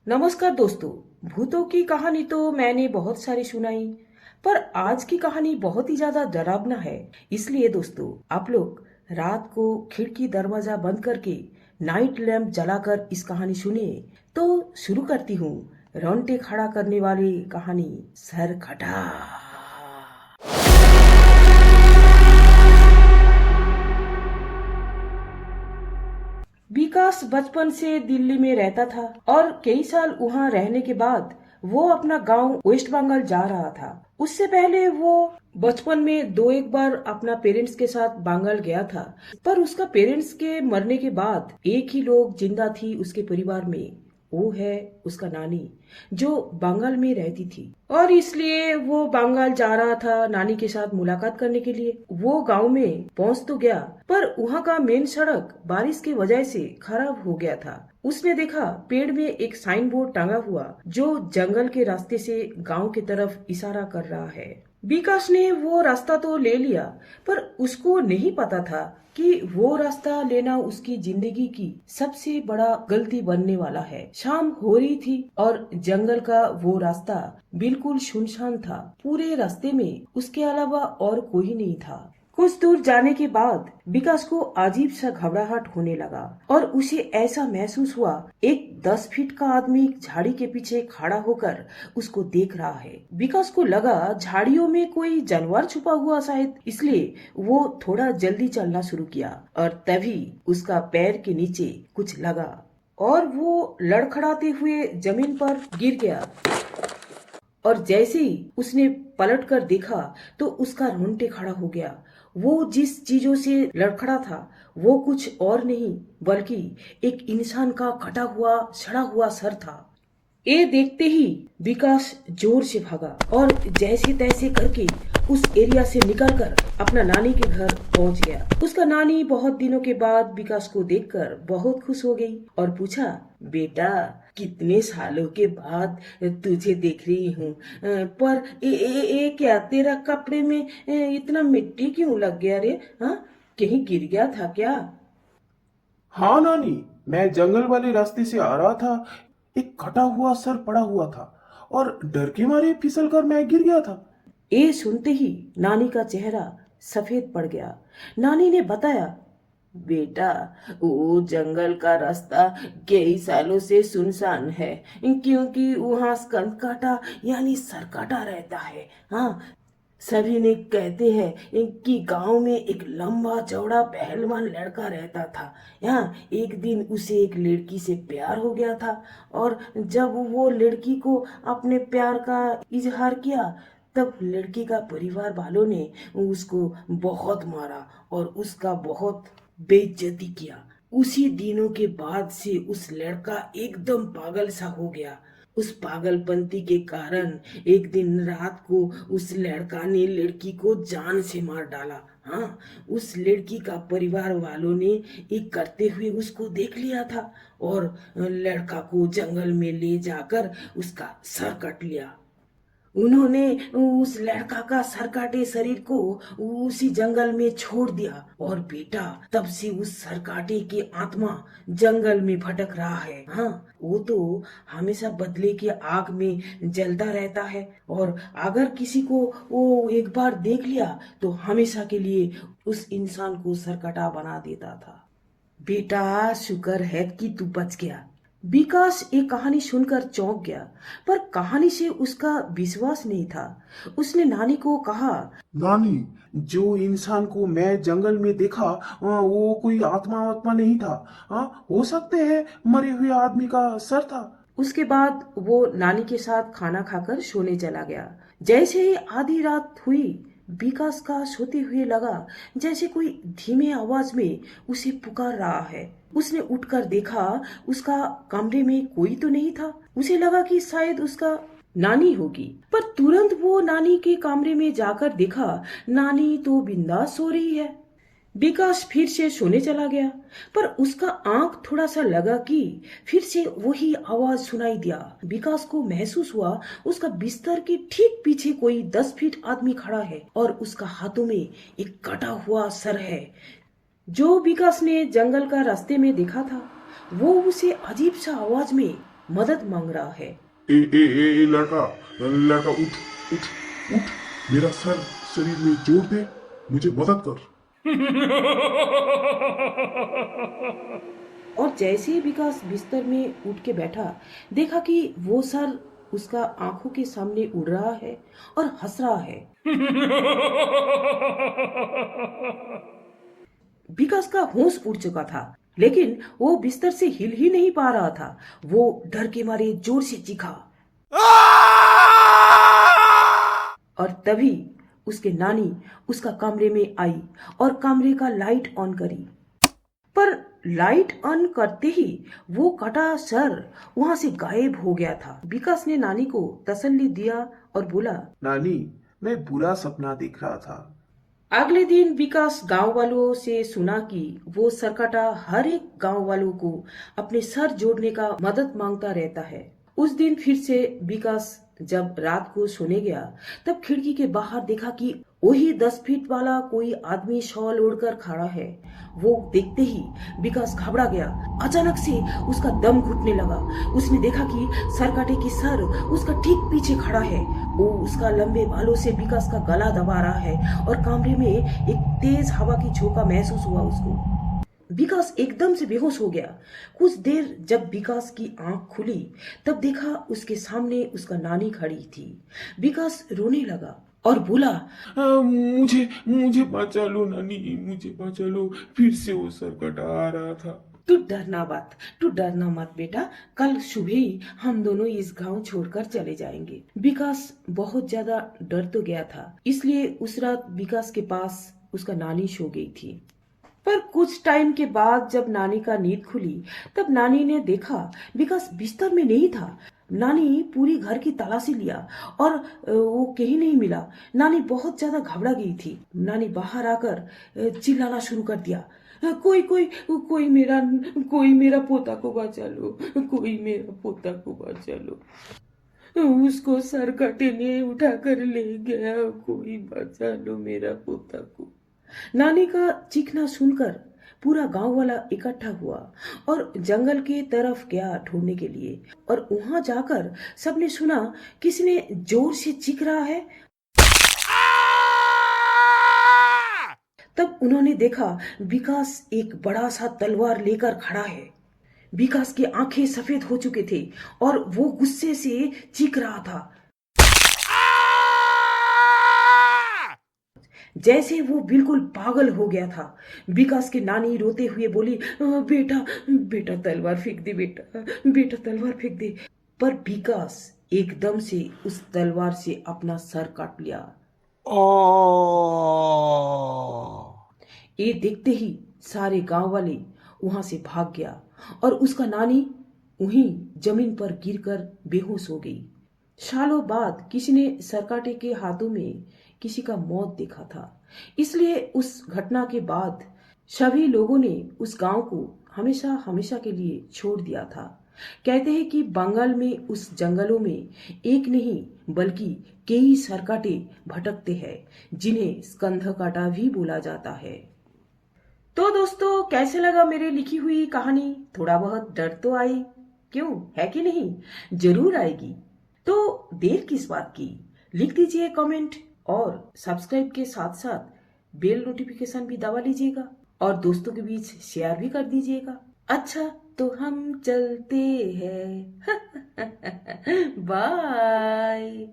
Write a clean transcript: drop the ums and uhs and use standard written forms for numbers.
नमस्कार दोस्तों। भूतों की कहानी तो मैंने बहुत सारी सुनाई, पर आज की कहानी बहुत ही ज्यादा डरावना है। इसलिए दोस्तों, आप लोग रात को खिड़की दरवाजा बंद करके नाइट लैंप जलाकर इस कहानी सुनिए। तो शुरू करती हूँ रोंगटे खड़ा करने वाली कहानी, सरकटा। विकास बचपन से दिल्ली में रहता था और कई साल वहाँ रहने के बाद वो अपना गांव वेस्ट बंगाल जा रहा था। उससे पहले वो बचपन में दो एक बार अपना पेरेंट्स के साथ बंगाल गया था, पर उसका पेरेंट्स के मरने के बाद एक ही लोग जिंदा थी उसके परिवार में। वो है उसका नानी, जो बंगाल में रहती थी, और इसलिए वो बंगाल जा रहा था नानी के साथ मुलाकात करने के लिए। वो गांव में पहुंच तो गया, पर वहाँ का मेन सड़क बारिश की वजह से खराब हो गया था। उसने देखा पेड़ में एक साइन बोर्ड टांगा हुआ जो जंगल के रास्ते से गांव की तरफ इशारा कर रहा है। विकास ने वो रास्ता तो ले लिया, पर उसको नहीं पता था कि वो रास्ता लेना उसकी जिंदगी की सबसे बड़ा गलती बनने वाला है। शाम हो रही थी और जंगल का वो रास्ता बिल्कुल सुनसान था। पूरे रास्ते में उसके अलावा और कोई नहीं था। कुछ दूर जाने के बाद विकास को अजीब सा घबराहट होने लगा और उसे ऐसा महसूस हुआ एक 10 फीट का आदमी झाड़ी के पीछे खड़ा होकर उसको देख रहा है। विकास को लगा झाड़ियों में कोई जानवर छुपा हुआ शायद, इसलिए वो थोड़ा जल्दी चलना शुरू किया और तभी उसका पैर के नीचे कुछ लगा और वो लड़खड़ाते हुए जमीन पर गिर गया। और जैसे ही उसने पलट कर देखा तो उसका रोंगटे खड़ा हो गया। वो जिस चीजों से लड़खड़ा था वो कुछ और नहीं बल्कि एक इंसान का कटा हुआ सड़ा हुआ सर था। ये देखते ही विकास जोर से भागा और जैसे तैसे करके उस एरिया से निकलकर अपना नानी के घर पहुंच गया। उसका नानी बहुत दिनों के बाद विकास को देखकर बहुत खुश हो गई और पूछा, बेटा कितने सालों के बाद तुझे देख रही हूँ, पर ये क्या तेरा कपड़े में इतना मिट्टी क्यों लग गया रे? हाँ, कहीं गिर गया था क्या? हाँ नानी, मैं जंगल वाले रास्ते से आ रहा था। एक कटा हुआ सर पड़ा हुआ था और डर के मारे फिसल कर मैं गिर गया था। ये सुनते ही नानी का चेहरा सफेद पड़ गया। नानी ने बताया, बेटा वो जंगल का रास्ता कई सालों से सुनसान है, क्योंकि वहाँ स्कंद काटा यानी सरकाटा रहता है। हाँ, सभी ने कहते हैं कि गांव में एक लंबा चौड़ा पहलवान लड़का रहता था। यहाँ एक दिन उसे एक लड़की से प्यार हो गया था और जब वो लड़की को अपने प्यार का इजहार किया तब लड़की का परिवार वालों ने उसको बहुत मारा और उसका बहुत बेइज्जती किया। उसी दिनों के बाद से उस लड़का एकदम पागल सा हो गया। उस पागलपंती के कारण एक दिन रात को उस लड़का ने लड़की को जान से मार डाला। हाँ, उस लड़की का परिवार वालों ने एक करते हुए उसको देख लिया था और लड़का को जंगल में ले जाकर उसका सर कट लिया। उन्होंने उस लड़का का सरकाटे शरीर को उसी जंगल में छोड़ दिया और बेटा तब से उस सरकाटे की आत्मा जंगल में भटक रहा है। हाँ, वो तो हमेशा बदले की आग में जलता रहता है और अगर किसी को वो एक बार देख लिया तो हमेशा के लिए उस इंसान को सरकटा बना देता था। बेटा शुक्र है कि तू बच गया। विकास ये कहानी सुनकर चौंक गया, पर कहानी से उसका विश्वास नहीं था। उसने नानी को कहा, नानी, जो इंसान को मैं जंगल में देखा वो कोई आत्मा आत्मा नहीं था। हाँ, हो सकते हैं मरे हुए आदमी का सर था। उसके बाद वो नानी के साथ खाना खाकर सोने चला गया। जैसे ही आधी रात हुई, विकास का सोते हुए लगा जैसे कोई धीमे आवाज में उसे पुकार रहा है। उसने उठकर देखा उसका कमरे में कोई तो नहीं था। उसे लगा कि शायद उसका नानी होगी, पर तुरंत वो नानी के कमरे में जाकर देखा नानी तो बिंदास सो रही है। विकास फिर से सोने चला गया, पर उसका आंख थोड़ा सा लगा कि फिर से वही आवाज सुनाई दिया। विकास को महसूस हुआ उसका बिस्तर के ठीक पीछे कोई 10 फीट आदमी खड़ा है और उसका हाथों में एक कटा हुआ सर है। जो विकास ने जंगल का रास्ते में देखा था वो उसे अजीब सा आवाज में मदद मांग रहा है। ए लड़का, लड़का उठ उठ उठ, मेरा सर शरीर में जोड़ दे, मुझे मदद कर। और जैसे ही विकास बिस्तर में उठ के बैठा, देखा कि वो सर उसका आंखों के सामने उड़ रहा है और हंस रहा है। विकास का होश उड़ चुका था, लेकिन वो बिस्तर से हिल ही नहीं पा रहा था। वो डर के मारे जोर से चीखा और तभी उसके नानी उसका कमरे में आई और कमरे का लाइट ऑन करी। पर लाइट ऑन करते ही वो कटा सर वहां से गायब हो गया था। विकास ने नानी को तसल्ली दिया और बोला, नानी, मैं बुरा सपना देख रहा था। अगले दिन विकास गांव वालों से सुना कि वो सरकटा हर एक गांव वालों को अपने सर जोड़ने का मदद मांगता रहता है। उस दिन फिर से विकास जब रात को सोने गया, तब खिड़की के बाहर देखा कि वही 10 फीट वाला कोई आदमी शॉल ओढ़कर खड़ा है। वो देखते ही विकास घबरा गया। अचानक से उसका दम घुटने लगा। उसने देखा कि सरकाटे की सर उसका ठीक पीछे खड़ा है। वो उसका लंबे बालों से विकास का गला दबा रहा है और कमरे में एक तेज हवा की झोंका महसूस हुआ उसको। विकास एकदम से बेहोश हो गया। कुछ देर जब विकास की आंख खुली, तब देखा उसके सामने उसका नानी खड़ी थी। विकास रोने लगा और बोला, मुझे मुझे बचा लो नानी, मुझे बचा लो, फिर से वो सरकटा आ रहा था। तू डरना मत बेटा, कल सुबह ही हम दोनों इस गांव छोड़कर चले जाएंगे। विकास बहुत ज्यादा डर तो गया था, इसलिए उस रात विकास के पास उसका नानी सो गई थी। पर कुछ टाइम के बाद जब नानी का नींद खुली, तब नानी ने देखा विकास बिस्तर में नहीं था। नानी पूरी घर की तलाशी लिया और वो कहीं नहीं मिला। नानी बहुत ज्यादा घबरा गई थी। नानी बाहर आकर चिल्लाना शुरू कर दिया, कोई कोई कोई मेरा पोता को बचा लो, कोई मेरा पोता को बचा लो, उसको सरकटे ने उठाकर ले गया, कोई बचा लो मेरा पोता को। नानी का चीखना सुनकर पूरा गांव वाला इकट्ठा हुआ और जंगल के तरफ गया ढूंढने के लिए। और वहां जाकर सबने सुना किसी ने जोर से चीख रहा है। तब उन्होंने देखा विकास एक बड़ा सा तलवार लेकर खड़ा है। विकास की आंखें सफेद हो चुके थे और वो गुस्से से चीख रहा था। जैसे वो बिल्कुल पागल हो गया था। विकास की नानी रोते हुए बोली, बेटा बेटा तलवार फेंक दे, बेटा तलवार फेंक दे। पर विकास एकदम से उस तलवार से अपना सर काट लिया। ये देखते ही सारे गांव वाले वहां से भाग गया और उसका नानी वहीं जमीन पर गिरकर बेहोश हो गई। सालों बाद किसी ने सरकाटे के हाथों में किसी का मौत देखा था, इसलिए उस घटना के बाद सभी लोगों ने उस गांव को हमेशा हमेशा के लिए छोड़ दिया था। कहते हैं कि बंगाल में उस जंगलों में एक नहीं बल्कि कई सरकाटे भटकते हैं, जिन्हें स्कंधकाटा भी बोला जाता है। तो दोस्तों, कैसे लगा मेरी लिखी हुई कहानी? थोड़ा बहुत डर तो आई, क्यों, है कि नहीं? जरूर आएगी। तो देर किस बात की, लिख दीजिए कमेंट और सब्सक्राइब के साथ साथ बेल नोटिफिकेशन भी दबा लीजिएगा और दोस्तों के बीच शेयर भी कर दीजिएगा। अच्छा, तो हम चलते हैं। बाय।